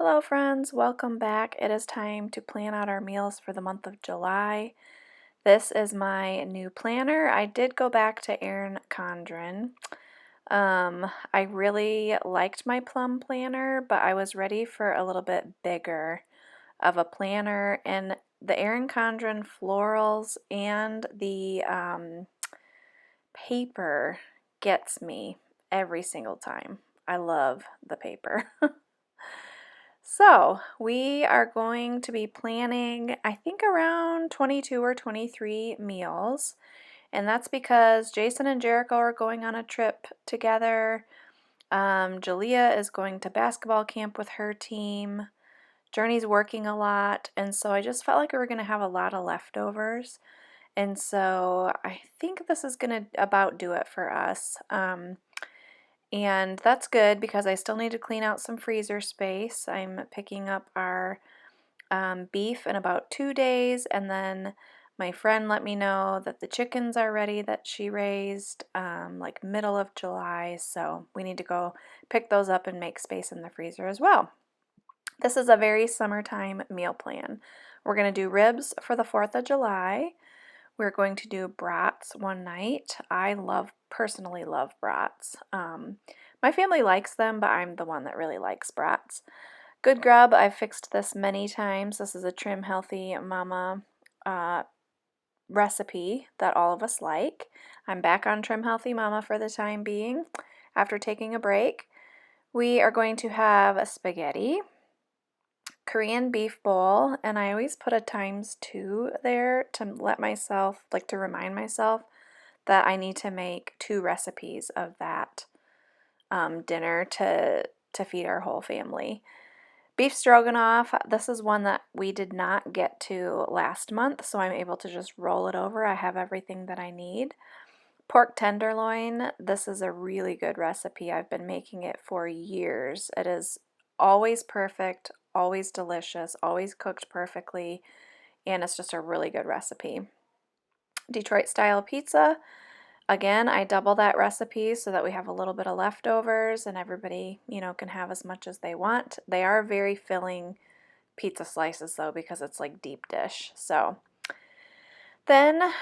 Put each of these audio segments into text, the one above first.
Hello friends, welcome back. It is time to plan out our meals for the month of July. This is my new planner. I did go back to Erin Condren. I really liked my plum planner, but I was ready for a little bit bigger of a planner, and the Erin Condren florals and the paper gets me every single time. I love the paper. So, we are going to be planning, I think, around 22 or 23 meals. And that's because Jason and Jericho are going on a trip together. Jalea is going to basketball camp with her team. Journey's working a lot. And so I just felt like we were going to have a lot of leftovers. And so I think this is going to about do it for us. And that's good because I still need to clean out some freezer space. I'm picking up our beef in about 2 days, and then my friend let me know that the chickens are ready that she raised like middle of July, so we need to go pick those up and make space in the freezer as well. This is a very summertime meal plan. We're going to do ribs for the 4th of July. We're going to do brats one night. I personally love brats. My family likes them, but I'm the one that really likes brats. Good Grub, I've fixed this many times. This is a Trim Healthy Mama recipe that all of us like. I'm back on Trim Healthy Mama for the time being after taking a break. We are going to have a spaghetti, Korean beef bowl, and I always put a ×2 there to let myself, like to remind myself that I need to make 2 recipes of that dinner to feed our whole family. Beef stroganoff, this is one that we did not get to last month, so I'm able to just roll it over. I have everything that I need. Pork tenderloin, this is a really good recipe. I've been making it for years. It is always perfect, always delicious, always cooked perfectly, and it's just a really good recipe. Detroit style pizza, again, I double that recipe so that we have a little bit of leftovers and everybody, can have as much as they want. They are very filling pizza slices though because it's like deep dish. So then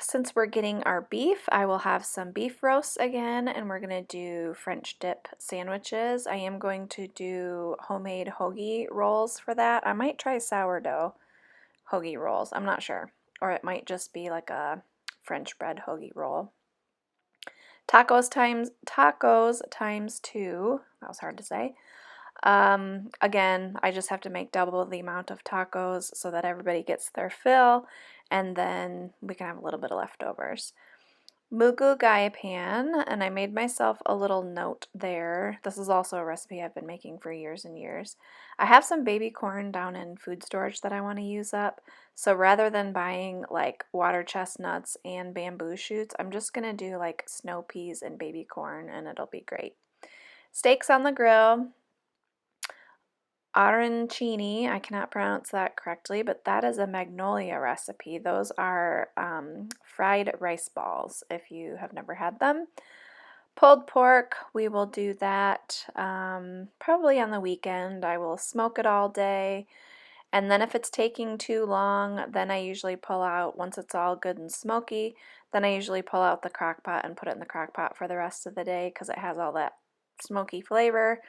since we're getting our beef, I will have some beef roasts again, and we're going to do French dip sandwiches. I am going to do homemade hoagie rolls for that. I might try sourdough hoagie rolls. I'm not sure. Or it might just be like a French bread hoagie roll. Tacos times 2. That was hard to say. Again, I just have to make double the amount of tacos so that everybody gets their fill, and then we can have a little bit of leftovers. Mugu gaya pan, and I made myself a little note there. This is also a recipe I've been making for years and years. I have some baby corn down in food storage that I want to use up, so rather than buying like water chestnuts and bamboo shoots, I'm just going to do like snow peas and baby corn, and it'll be great. Steaks on the grill. Arancini, I cannot pronounce that correctly, but that is a Magnolia recipe. Those are fried rice balls if you have never had them. Pulled pork, we will do that probably on the weekend. I will smoke it all day, and then if it's taking too long, then I usually pull out, once it's all good and smoky, then I usually pull out the crock pot and put it in the crock pot for the rest of the day because it has all that smoky flavor,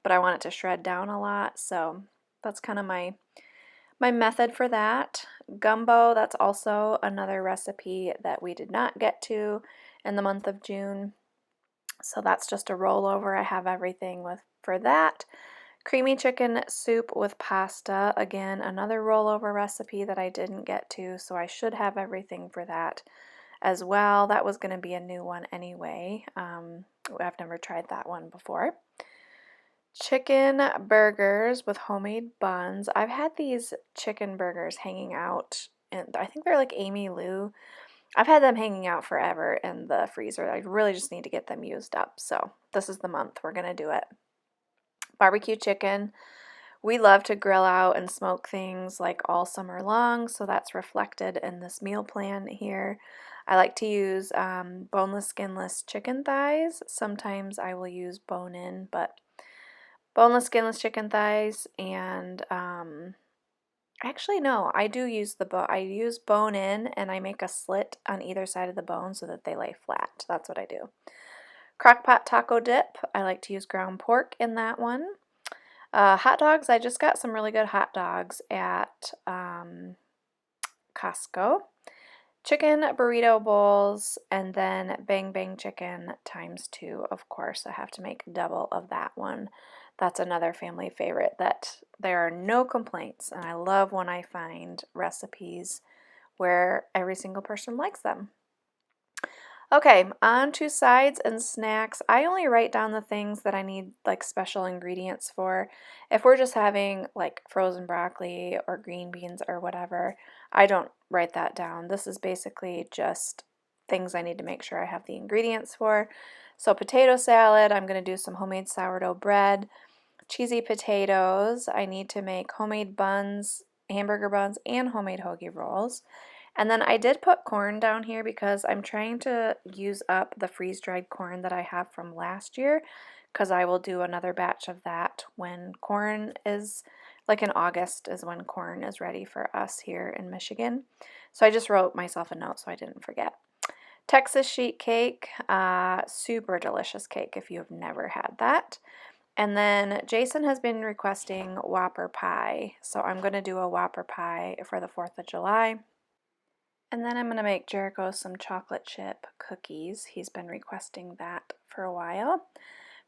but I want it to shred down a lot, so that's kind of my method for that. Gumbo, that's also another recipe that we did not get to in the month of June, so that's just a rollover. I have everything for that. Creamy chicken soup with pasta, again, another rollover recipe that I didn't get to, so I should have everything for that as well. That was going to be a new one anyway. I've never tried that one before. Chicken burgers with homemade buns. I've had these chicken burgers hanging out, and I think they're like Amy Lou. I've had them hanging out forever in the freezer. I really just need to get them used up. So this is the month we're going to do it. Barbecue chicken. We love to grill out and smoke things like all summer long, so that's reflected in this meal plan here. I like to use boneless, skinless chicken thighs. Sometimes I will use bone-in, but boneless, skinless chicken thighs, and actually no, I do use I use bone in, and I make a slit on either side of the bone so that they lay flat. That's what I do. Crock-pot taco dip, I like to use ground pork in that one. Hot dogs, I just got some really good hot dogs at Costco. Chicken burrito bowls, and then bang bang chicken ×2, of course. I have to make double of that one. That's another family favorite that there are no complaints, and I love when I find recipes where every single person likes them. Okay, on to sides and snacks. I only write down the things that I need like special ingredients for. If we're just having like frozen broccoli or green beans or whatever, I don't write that down. This is basically just things I need to make sure I have the ingredients for. So potato salad, I'm going to do some homemade sourdough bread. Cheesy potatoes, I need to make homemade buns, hamburger buns, and homemade hoagie rolls. And then I did put corn down here because I'm trying to use up the freeze-dried corn that I have from last year, because I will do another batch of that when corn is, like in August is when corn is ready for us here in Michigan. So I just wrote myself a note so I didn't forget. Texas sheet cake, super delicious cake if you have never had that. And then Jason has been requesting Whopper pie, so I'm going to do a Whopper pie for the 4th of July. And then I'm going to make Jericho some chocolate chip cookies. He's been requesting that for a while.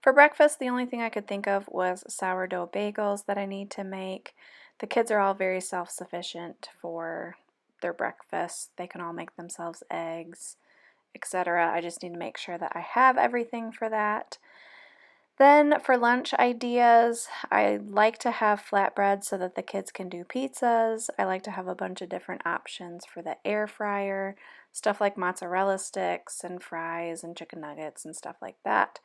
For breakfast, the only thing I could think of was sourdough bagels that I need to make. The kids are all very self-sufficient for their breakfast. They can all make themselves eggs, etc. I just need to make sure that I have everything for that. Then for lunch ideas, I like to have flatbread so that the kids can do pizzas. I like to have a bunch of different options for the air fryer, stuff like mozzarella sticks and fries and chicken nuggets and stuff like that.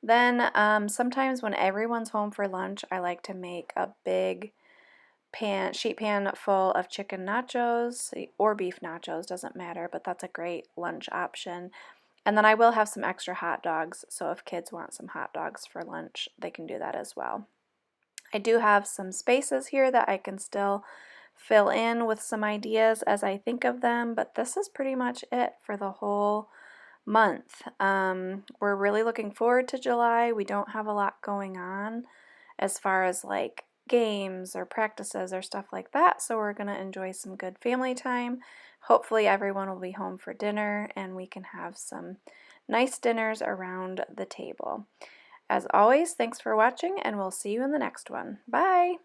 Then sometimes when everyone's home for lunch, I like to make a big sheet pan full of chicken nachos or beef nachos, doesn't matter, but that's a great lunch option. And then I will have some extra hot dogs, so if kids want some hot dogs for lunch, they can do that as well. I do have some spaces here that I can still fill in with some ideas as I think of them, but this is pretty much it for the whole month. We're really looking forward to July. We don't have a lot going on as far as like games or practices or stuff like that, so we're going to enjoy some good family time. Hopefully everyone will be home for dinner and we can have some nice dinners around the table. As always, thanks for watching and we'll see you in the next one. Bye!